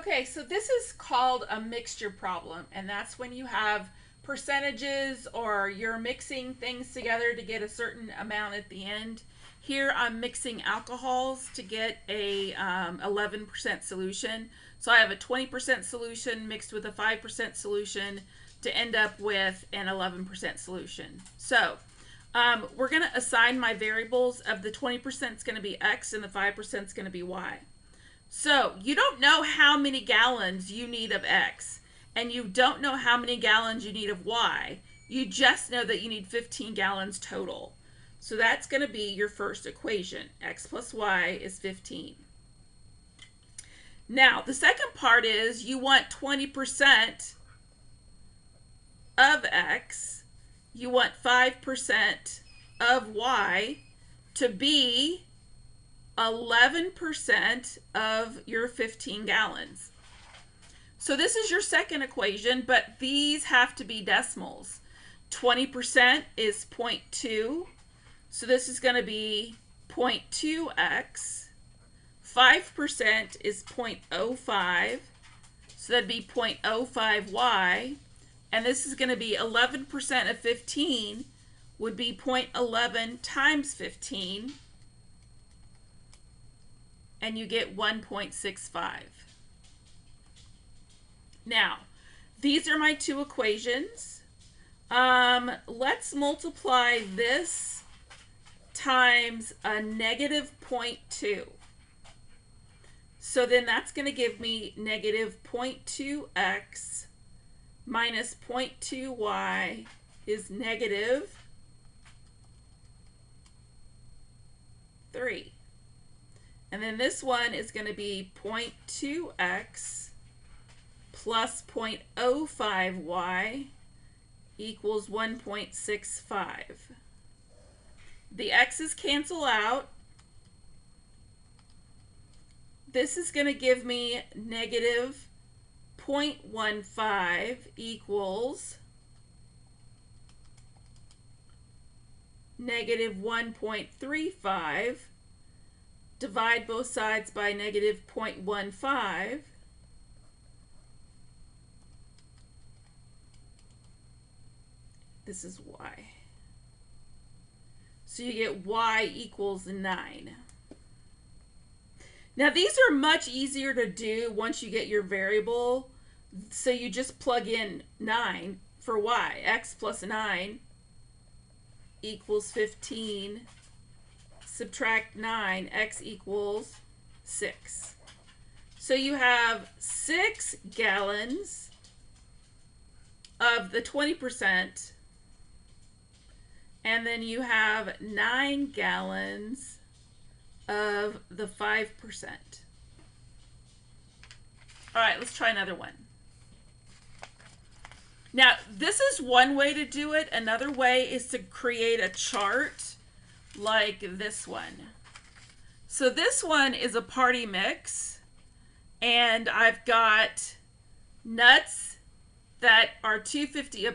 Okay, so this is called a mixture problem, and that's when you have percentages or you're mixing things together to get a certain amount at the end. Here I'm mixing alcohols to get a 11% solution. So I have a 20% solution mixed with a 5% solution to end up with an 11% solution. So we're going to assign my variables of the 20% is going to be X and the 5% is going to be Y. So you don't know how many gallons you need of X, and you don't know how many gallons you need of Y. You just know that you need 15 gallons total. So that's going to be your first equation. X plus Y is 15. Now, the second part is you want 20% of X. You want 5% of Y to be 11% of your 15 gallons. So this is your second equation, but these have to be decimals. 20% is 0.2, so this is going to be 0.2x. 5% is 0.05, so that'd be 0.05y. And this is going to be 11% of 15 would be 0.11 times 15, and you get 1.65. Now, these are my two equations. Let's multiply this times a negative 0.2. So then that's going to give me negative 0.2x minus 0.2y is negative 3. And then this one is going to be 0.2x plus 0.05y equals 1.65. The x's cancel out. This is going to give me negative 0.15 equals negative 1.35. Divide both sides by negative 0.15. This is y. So you get y equals 9. Now these are much easier to do once you get your variable. So you just plug in 9 for y. X plus 9 equals 15. Subtract 9, x equals 6. So you have 6 gallons of the 20%, and then you have 9 gallons of the 5%. All right, let's try another one. Now, this is one way to do it. Another way is to create a chart like this one. So this one is a party mix, and I've got nuts that are $2.50 a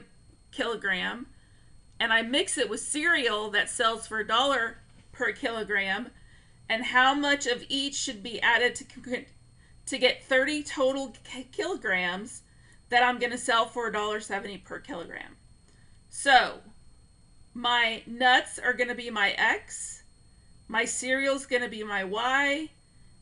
kilogram, and I mix it with cereal that sells for $1 per kilogram, and how much of each should be added to get 30 total kilograms that I'm going to sell for $1.70 per kilogram. So my nuts are going to be my X, my cereal is going to be my Y,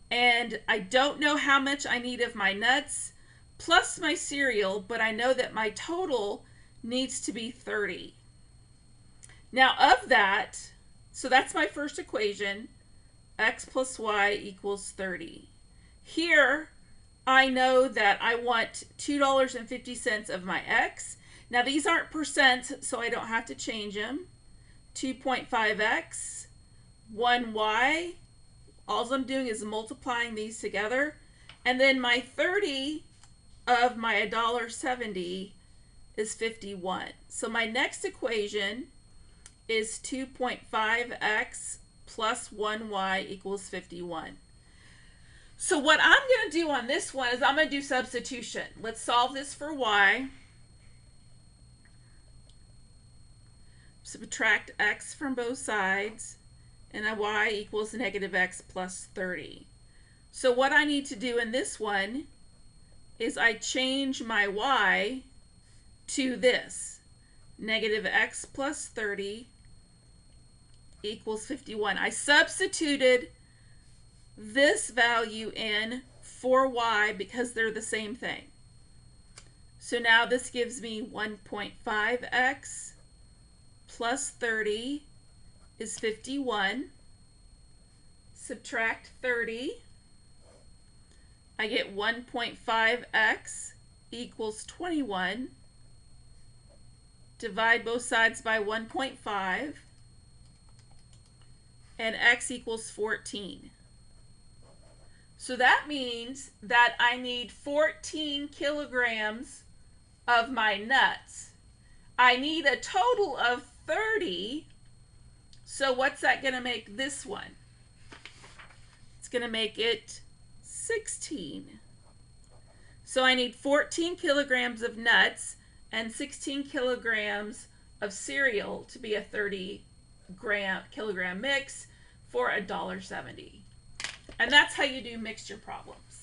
and I don't know how much I need of my nuts plus my cereal, but I know that my total needs to be 30. Now of that, so that's my first equation, X plus Y equals 30. Here, I know that I want $2.50 of my X. Now these aren't percents, so I don't have to change them. 2.5x, 1y. All I'm doing is multiplying these together. And then my 30 of my $1.70 is 51. So my next equation is 2.5x plus 1y equals 51. So what I'm going to do on this one is I'm going to do substitution. Let's solve this for y. Subtract x from both sides, and a y equals negative x plus 30. So what I need to do in this one is I change my y to this. Negative x plus 30 equals 51. I substituted this value in for y because they're the same thing. So now this gives me 1.5x plus 30 is 51. Subtract 30. I get 1.5x equals 21. Divide both sides by 1.5. And x equals 14. So that means that I need 14 kilograms of my nuts. I need a total of 30. So what's that going to make this one? It's going to make it 16. So I need 14 kilograms of nuts and 16 kilograms of cereal to be a 30 kilogram mix for $1.70. And that's how you do mixture problems.